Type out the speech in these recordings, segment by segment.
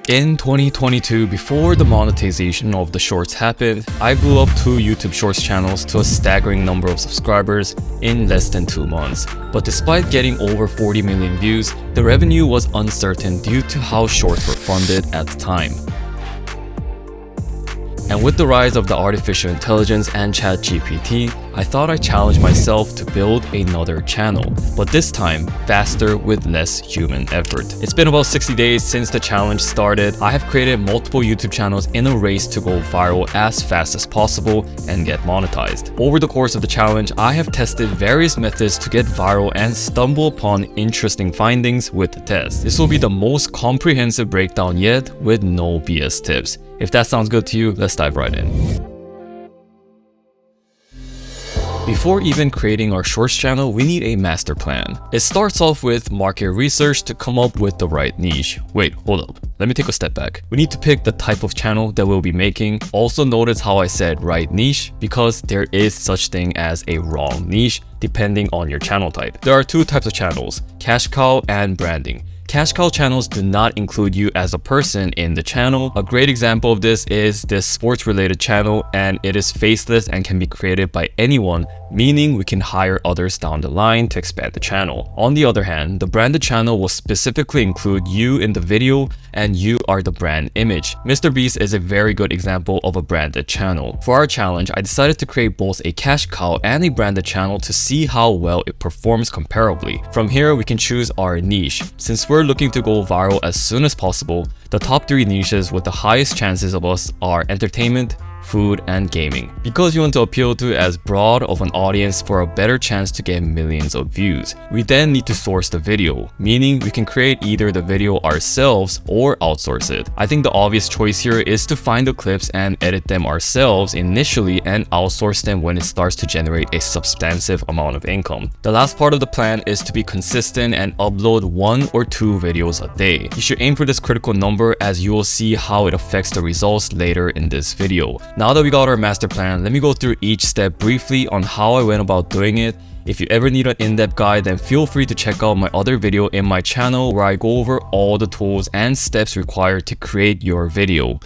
In 2022, before the monetization of the shorts happened, I blew up 2 YouTube Shorts channels to a staggering number of subscribers in less than 2 months. But despite getting over 40 million views, the revenue was uncertain due to how shorts were funded at the time. And with the rise of the artificial intelligence and ChatGPT, I thought I'd challenge myself to build another channel, but this time faster with less human effort. It's been about 60 days since the challenge started. I have created multiple YouTube channels in a race to go viral as fast as possible and get monetized. Over the course of the challenge, I have tested various methods to get viral and stumble upon interesting findings with the test. This will be the most comprehensive breakdown yet with no BS tips. If that sounds good to you, let's dive right in. Before even creating our Shorts channel, we need a master plan. It starts off with market research to come up with the right niche. Wait, hold up. Let me take a step back. We need to pick the type of channel that we'll be making. Also notice how I said right niche because there is such thing as a wrong niche depending on your channel type. There are 2 types of channels, cash cow and branding. Cash cow channels do not include you as a person in the channel. A great example of this is this sports related channel, and it is faceless and can be created by anyone, meaning we can hire others down the line to expand the channel. On the other hand, the branded channel will specifically include you in the video and you are the brand image. MrBeast is a very good example of a branded channel. For our challenge, I decided to create both a cash cow and a branded channel to see how well it performs comparably. From here, we can choose our niche. Since we're looking to go viral as soon as possible, the top 3 niches with the highest chances of us are entertainment, food, and gaming, because you want to appeal to as broad of an audience for a better chance to get millions of views. We then need to source the video, meaning we can create either the video ourselves or outsource it. I think the obvious choice here is to find the clips and edit them ourselves initially and outsource them when it starts to generate a substantive amount of income. The last part of the plan is to be consistent and upload 1 or 2 videos a day. You should aim for this critical number as you will see how it affects the results later in this video. Now that we got our master plan, let me go through each step briefly on how I went about doing it. If you ever need an in-depth guide, then feel free to check out my other video in my channel where I go over all the tools and steps required to create your video.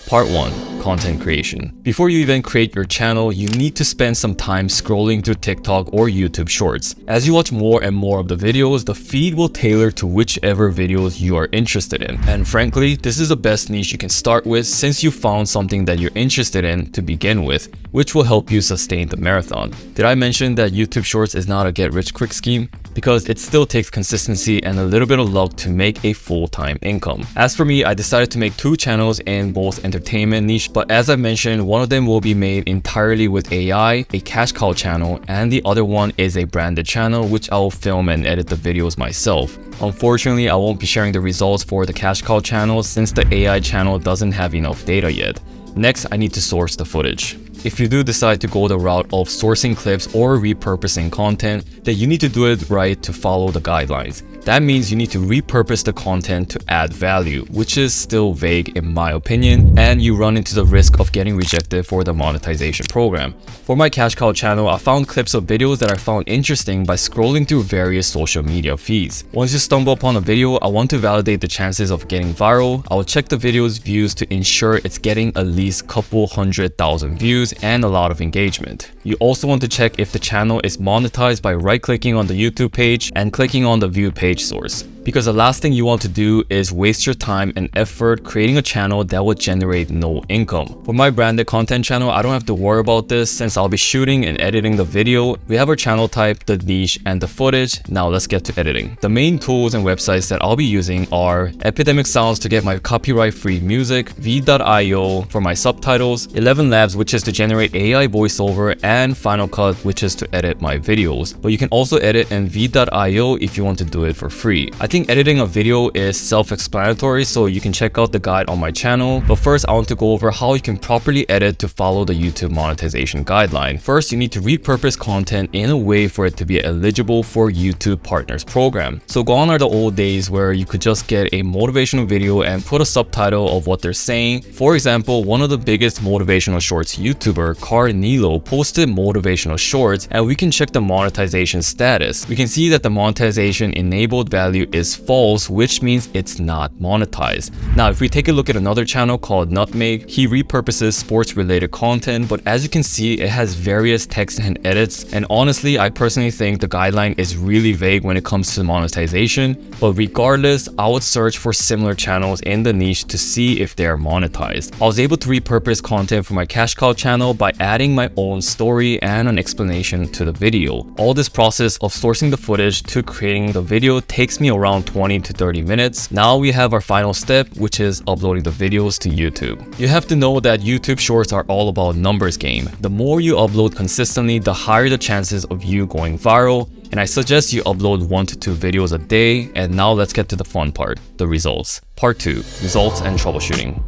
Part 1. Content creation. Before you even create your channel, you need to spend some time scrolling through TikTok or YouTube Shorts. As you watch more and more of the videos, the feed will tailor to whichever videos you are interested in. And frankly, this is the best niche you can start with since you found something that you're interested in to begin with, which will help you sustain the marathon. Did I mention that YouTube Shorts is not a get-rich-quick scheme? Because it still takes consistency and a little bit of luck to make a full-time income. As for me, I decided to make 2 channels in both entertainment niche, but as I mentioned, one of them will be made entirely with AI, a cash cow channel, and the other one is a branded channel which I will film and edit the videos myself. Unfortunately, I won't be sharing the results for the cash cow channel since the AI channel doesn't have enough data yet. Next, I need to source the footage. If you do decide to go the route of sourcing clips or repurposing content, then you need to do it right to follow the guidelines. That means you need to repurpose the content to add value, which is still vague in my opinion, and you run into the risk of getting rejected for the monetization program. For my cash cow channel, I found clips of videos that I found interesting by scrolling through various social media feeds. Once you stumble upon a video, I want to validate the chances of getting viral. I will check the video's views to ensure it's getting at least a couple 100,000 views and a lot of engagement. You also want to check if the channel is monetized by right-clicking on the YouTube page and clicking on the view page source. Because the last thing you want to do is waste your time and effort creating a channel that will generate no income. For my branded content channel, I don't have to worry about this since I'll be shooting and editing the video. We have our channel type, the niche, and the footage. Now let's get to editing. The main tools and websites that I'll be using are Epidemic Sounds to get my copyright-free music, V.io for my subtitles, 11 Labs which is to generate AI voiceover, and Final Cut which is to edit my videos. But you can also edit in V.io if you want to do it for free. I think editing a video is self-explanatory, so you can check out the guide on my channel. But first, I want to go over how you can properly edit to follow the YouTube monetization guideline. First, you need to repurpose content in a way for it to be eligible for YouTube Partners program. So gone are the old days where you could just get a motivational video and put a subtitle of what they're saying. For example, one of the biggest motivational shorts YouTuber, Carnilo, posted it motivational shorts, and we can check the monetization status. We can see that the monetization enabled value is false, which means it's not monetized. Now, if we take a look at another channel called Nutmeg, he repurposes sports related content, but as you can see, it has various text and edits, and honestly, I personally think the guideline is really vague when it comes to monetization. But regardless, I would search for similar channels in the niche to see if they are monetized. I was able to repurpose content for my cash cow channel by adding my own story and an explanation to the video. All this process of sourcing the footage to creating the video takes me around 20 to 30 minutes. Now we have our final step, which is uploading the videos to YouTube. You have to know that YouTube Shorts are all about numbers game. The more you upload consistently, the higher the chances of you going viral, and I suggest you upload 1 to 2 videos a day. And now let's get to the fun part, the results. Part 2, results and troubleshooting.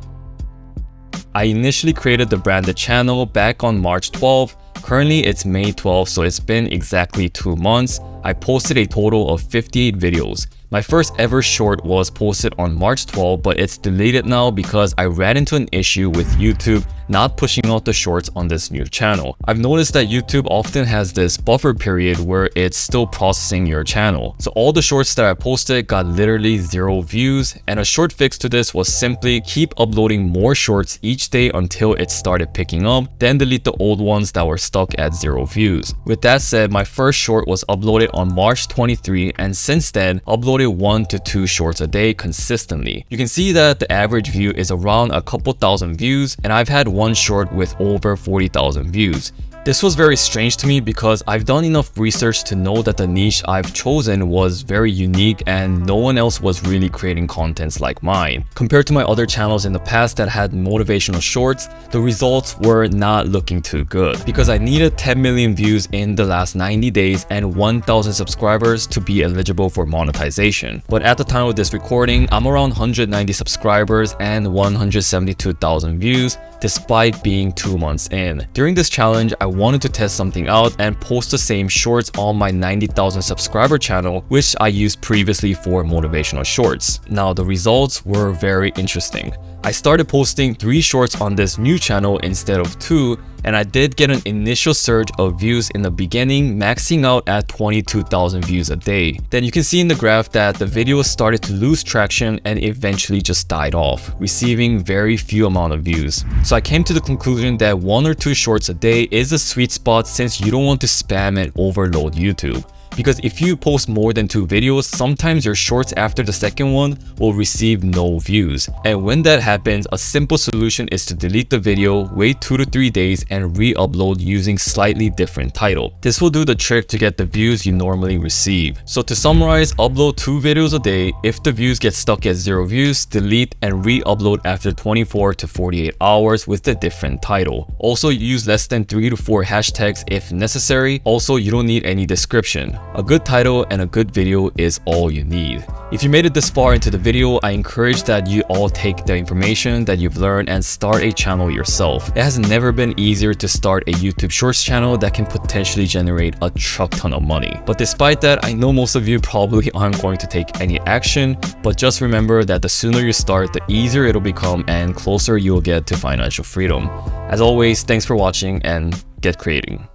I initially created the branded channel back on March 12. Currently it's May 12, so it's been exactly 2 months. I posted a total of 58 videos. My first ever short was posted on March 12, but it's deleted now because I ran into an issue with YouTube not pushing out the shorts on this new channel. I've noticed that YouTube often has this buffer period where it's still processing your channel. So all the shorts that I posted got literally 0 views, and a short fix to this was simply keep uploading more shorts each day until it started picking up, then delete the old ones that were stuck at 0 views. With that said, my first short was uploaded on March 23, and since then uploaded 1 to 2 shorts a day consistently. You can see that the average view is around a couple thousand views, and I've had one short with over 40,000 views. This was very strange to me because I've done enough research to know that the niche I've chosen was very unique and no one else was really creating contents like mine. Compared to my other channels in the past that had motivational shorts, the results were not looking too good because I needed 10 million views in the last 90 days and 1,000 subscribers to be eligible for monetization. But at the time of this recording, I'm around 190 subscribers and 172,000 views despite being 2 months in. During this challenge, I wanted to test something out and post the same shorts on my 90,000 subscriber channel, which I used previously for motivational shorts. Now the results were very interesting. I started posting 3 shorts on this new channel instead of 2, and I did get an initial surge of views in the beginning, maxing out at 22,000 views a day. Then you can see in the graph that the videos started to lose traction and eventually just died off, receiving very few amount of views. So I came to the conclusion that 1 or 2 shorts a day is a sweet spot since you don't want to spam and overload YouTube. Because if you post more than 2 videos, sometimes your shorts after the second one will receive no views. And when that happens, a simple solution is to delete the video, wait 2 to 3 days, and re-upload using slightly different title. This will do the trick to get the views you normally receive. So to summarize, upload 2 videos a day. If the views get stuck at 0 views, delete and re-upload after 24 to 48 hours with a different title. Also, use less than 3 to 4 hashtags if necessary. Also, you don't need any description. A good title and a good video is all you need. If you made it this far into the video, I encourage that you all take the information that you've learned and start a channel yourself. It has never been easier to start a YouTube Shorts channel that can potentially generate a truck ton of money. But despite that, I know most of you probably aren't going to take any action, but just remember that the sooner you start, the easier it'll become and closer you'll get to financial freedom. As always, thanks for watching and get creating.